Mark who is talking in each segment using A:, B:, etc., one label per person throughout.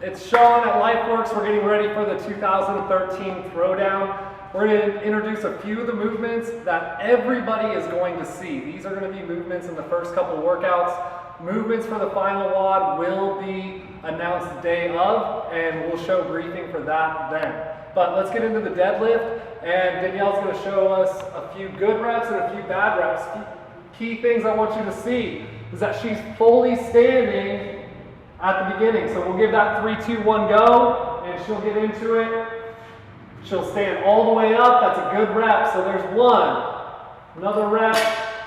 A: It's Sean at Lifeworx. We're getting ready for the 2013 Throwdown. We're going to introduce a few of the movements that everybody is going to see. These are going to be movements in the first couple of workouts. Movements for the final WOD will be announced the day of, and we'll show briefing for that then. But let's get into the deadlift, and Danielle's going to show us a few good reps and a few bad reps. Key things I want you to see is that she's fully standing at the beginning. So we'll give that 3, 2, 1 go, and she'll get into it. She'll stand all the way up. That's a good rep. So there's 1. Another rep.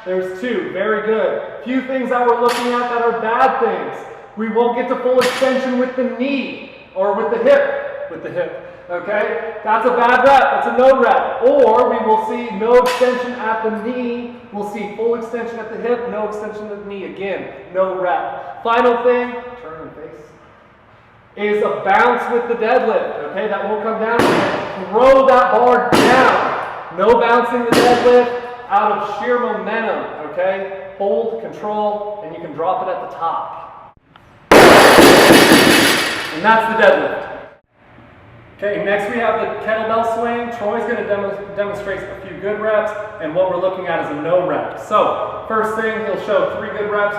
A: There's 2. Very good. Few things that we're looking at that are bad things. We won't get to full extension with the knee or with the hip. With the hip. Okay? That's a bad rep. That's a no rep. Or we will see no extension at the knee. We'll see full extension at the hip, no extension at the knee. Again, no rep. Final thing, turn and face, is a bounce with the deadlift. Okay? That will come down and throw that bar down. No bouncing the deadlift out of sheer momentum. Okay? Hold, control, and you can drop it at the top. And that's the deadlift. Okay, next we have the kettlebell swing. Troy's going to demonstrate a few good reps, and what we're looking at is a no rep. So, first thing, he'll show 3 good reps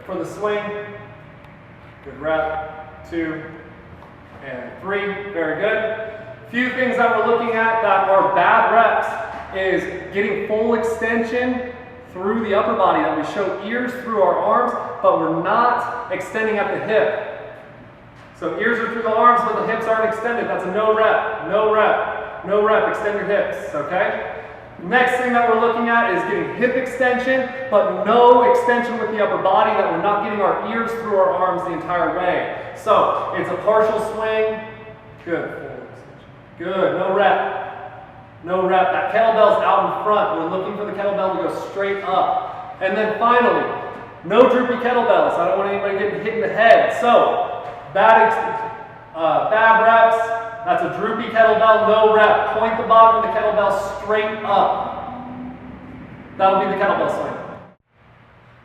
A: for the swing. Good rep, 2, and 3. Very good. Few things that we're looking at that are bad reps is getting full extension through the upper body, that we show ears through our arms, but we're not extending at the hip. So ears are through the arms, but the hips aren't extended. That's a no rep, no rep, no rep. Extend your hips, okay? Next thing that we're looking at is getting hip extension, but no extension with the upper body, that we're not getting our ears through our arms the entire way. So it's a partial swing. Good. Good. No rep. No rep. That kettlebell's out in front. We're looking for the kettlebell to go straight up. And then finally, no droopy kettlebells. I don't want anybody getting hit in the head. So bad reps, that's a droopy kettlebell, no rep. Point the bottom of the kettlebell straight up. That'll be the kettlebell swing.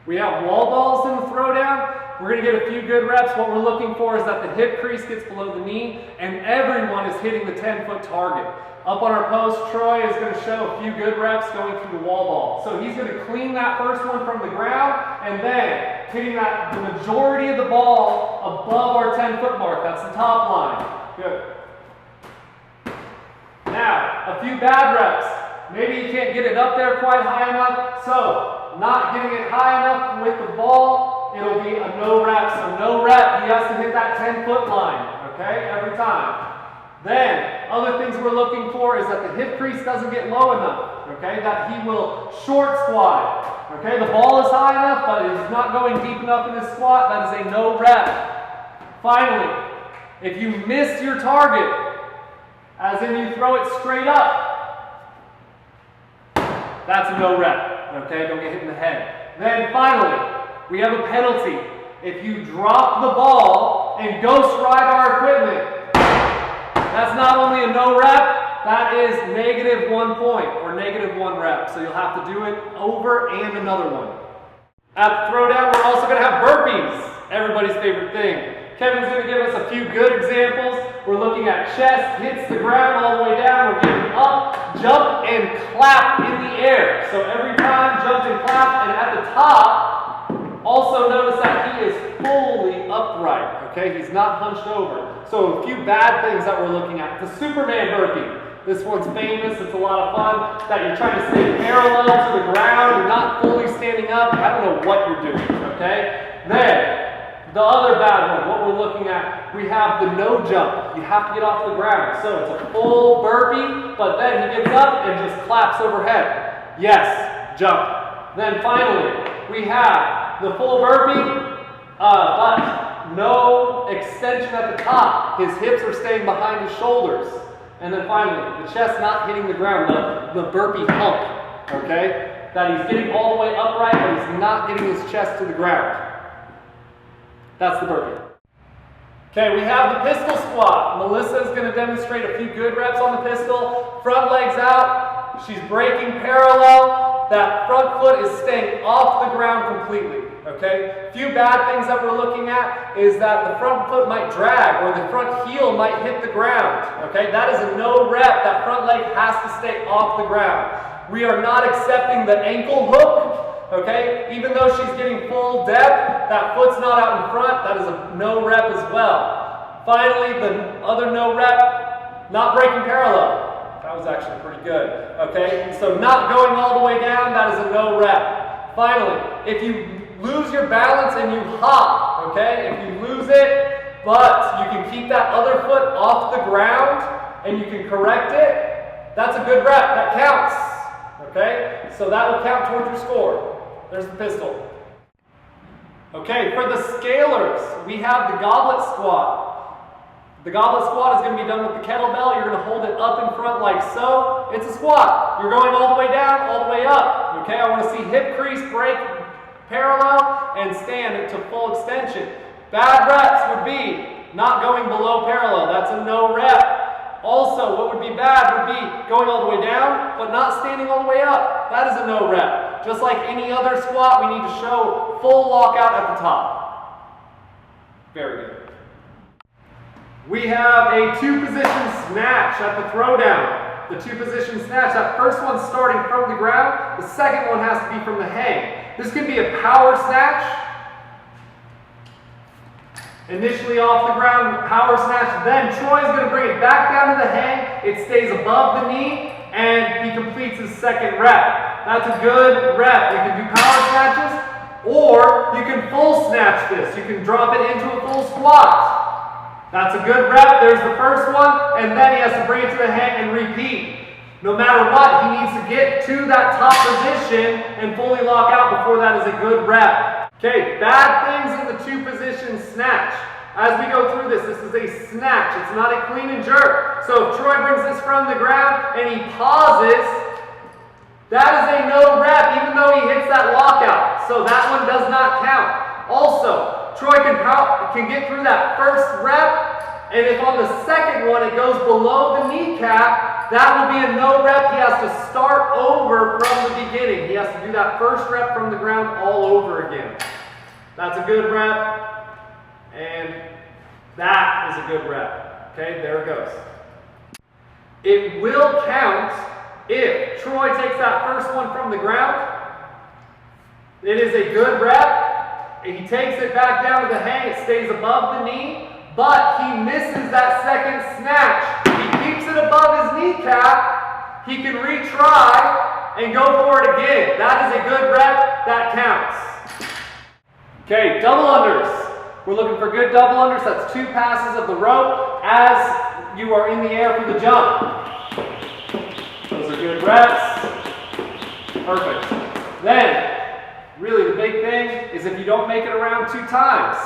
A: We have wall balls in the throwdown. We're going to get a few good reps. What we're looking for is that the hip crease gets below the knee, and everyone is hitting the 10-foot target. Up on our post, Troy is going to show a few good reps going through the wall ball. So he's going to clean that first one from the ground, and then hitting the majority of the ball above our 10-foot mark. That's the top line. Good. Now, a few bad reps. Maybe you can't get it up there quite high enough, so not getting it high enough with the ball, it'll be a no rep. So no rep, he has to hit that 10-foot line, okay, every time. Then, other things we're looking for is that the hip crease doesn't get low enough, okay, that he will short squat. Okay, the ball is high enough, but he's not going deep enough in his squat. That is a no rep. Finally, if you miss your target, as in you throw it straight up, that's a no rep. Okay, don't get hit in the head. Then finally, we have a penalty. If you drop the ball and ghost ride our equipment, that's not only a no rep, that is -1 point or -1 rep. So you'll have to do it over and another one. At the throwdown, we're also going to have burpees, everybody's favorite thing. Kevin's going to give us a few good examples. We're looking at chest hits the ground all the way down. We're getting up, jump, and clap in the air. So every time, jump and clap, and at the top, also notice that he is fully upright. Okay, he's not hunched over. So a few bad things that we're looking at. The Superman burpee. This one's famous. It's a lot of fun. That you're trying to stay parallel to the ground. You're not fully standing up. I don't know what you're doing. Okay. Then the other bad one. What we're looking at. We have the no jump. You have to get off the ground. So it's a full burpee, but then he gets up and just claps overhead. Yes, jump. Then finally, we have the full burpee, but no extension at the top. His hips are staying behind his shoulders. And then finally, the chest not hitting the ground, the burpee hump, okay? That he's getting all the way upright, but he's not getting his chest to the ground. That's the burpee. Okay, we have the pistol squat. Melissa is going to demonstrate a few good reps on the pistol. Front legs out. She's breaking parallel. That front foot is staying off the ground completely. okay? Few bad things that we're looking at is that the front foot might drag or the front heel might hit the ground, okay? That is a no rep. That front leg has to stay off the ground. We are not accepting the ankle hook, okay? Even though she's getting full depth, that foot's not out in front. That is a no rep as well. Finally, the other no rep, not breaking parallel. That was actually pretty good, okay? So not going all the way down, that is a no rep. Finally, if you lose your balance and you hop, okay? If you lose it, but you can keep that other foot off the ground and you can correct it, that's a good rep, that counts, okay? So that will count towards your score. There's the pistol. Okay, for the scalers, we have the goblet squat. The goblet squat is going to be done with the kettlebell. You're going to hold it up in front like so. It's a squat. You're going all the way down, all the way up. Okay, I want to see hip crease break parallel and stand to full extension. Bad reps would be not going below parallel. That's a no rep. Also, what would be bad would be going all the way down, but not standing all the way up. That is a no rep. Just like any other squat, we need to show full lockout at the top. Very good. We have a two-position snatch at the throwdown. The two-position snatch, that first one's starting from the ground, the second one has to be from the hang. This can be a power snatch. Initially off the ground, power snatch, then Troy's going to bring it back down to the hang. It stays above the knee, and he completes his second rep. That's a good rep. You can do power snatches, or you can full snatch this. You can drop it into a full squat. That's a good rep. There's the first one, and then he has to bring it to the hang and repeat. No matter what, he needs to get to that top position and fully lock out before that is a good rep. Okay, bad things in the two-position snatch. As we go through this is a snatch. It's not a clean and jerk. So if Troy brings this from the ground and he pauses, that is a no rep, even though he hits that lockout. So that one does not count. Also, Troy can get through that first rep, and if on the second one it goes below the kneecap, that will be a no rep. He has to start over from the beginning. He has to do that first rep from the ground all over again. That's a good rep, and that is a good rep. Okay, there it goes. It will count if Troy takes that first one from the ground. It is a good rep. He takes it back down to the hang, it stays above the knee, but he misses that second snatch. He keeps it above his kneecap, he can retry and go for it again. That is a good rep, that counts. Okay, double unders. We're looking for good double unders. That's 2 passes of the rope as you are in the air for the jump. Those are good reps. Perfect. Then, really, the big thing is if you don't make it around 2 times,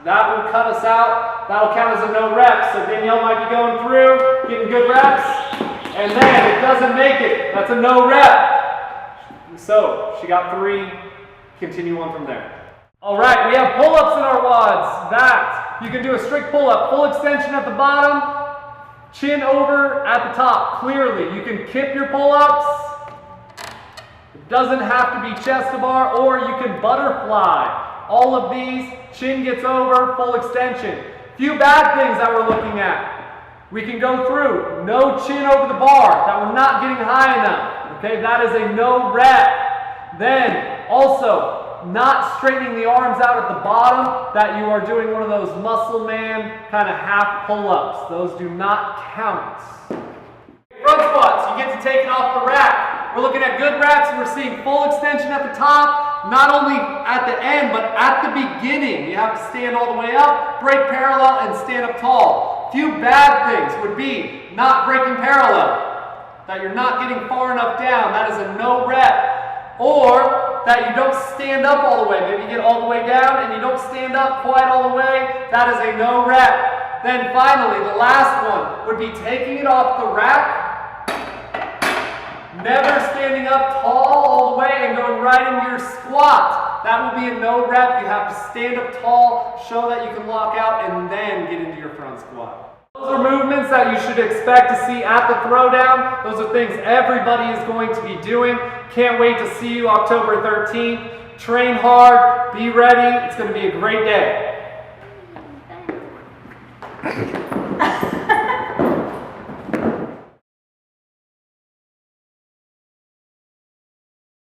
A: that will cut us out. That'll count as a no rep. So Danielle might be going through, getting good reps, and then it doesn't make it. That's a no rep. So she got 3. Continue on from there. All right, we have pull-ups in our wads. That you can do a strict pull-up, full extension at the bottom, chin over at the top. Clearly, you can kip your pull-ups. Doesn't have to be chest to bar, or you can butterfly. All of these, chin gets over, full extension. Few bad things that we're looking at. We can go through. No chin over the bar. That we're not getting high enough. Okay, that is a no rep. Then, also, not straightening the arms out at the bottom, that you are doing one of those muscle man kind of half pull-ups. Those do not count. Front squats, you get to take it off the rack. We're looking at good reps. We're seeing full extension at the top, not only at the end, but at the beginning. You have to stand all the way up, break parallel, and stand up tall. Few bad things would be not breaking parallel, that you're not getting far enough down. That is a no rep. Or that you don't stand up all the way. Maybe you get all the way down and you don't stand up quite all the way. That is a no rep. Then finally, the last one would be taking it off the rack, never standing up tall all the way and going right into your squat. That will be a no rep. You have to stand up tall, show that you can lock out, and then get into your front squat. Those are movements that you should expect to see at the throwdown. Those are things everybody is going to be doing. Can't wait to see you October 13th. train hard, be ready. It's going to be a great day.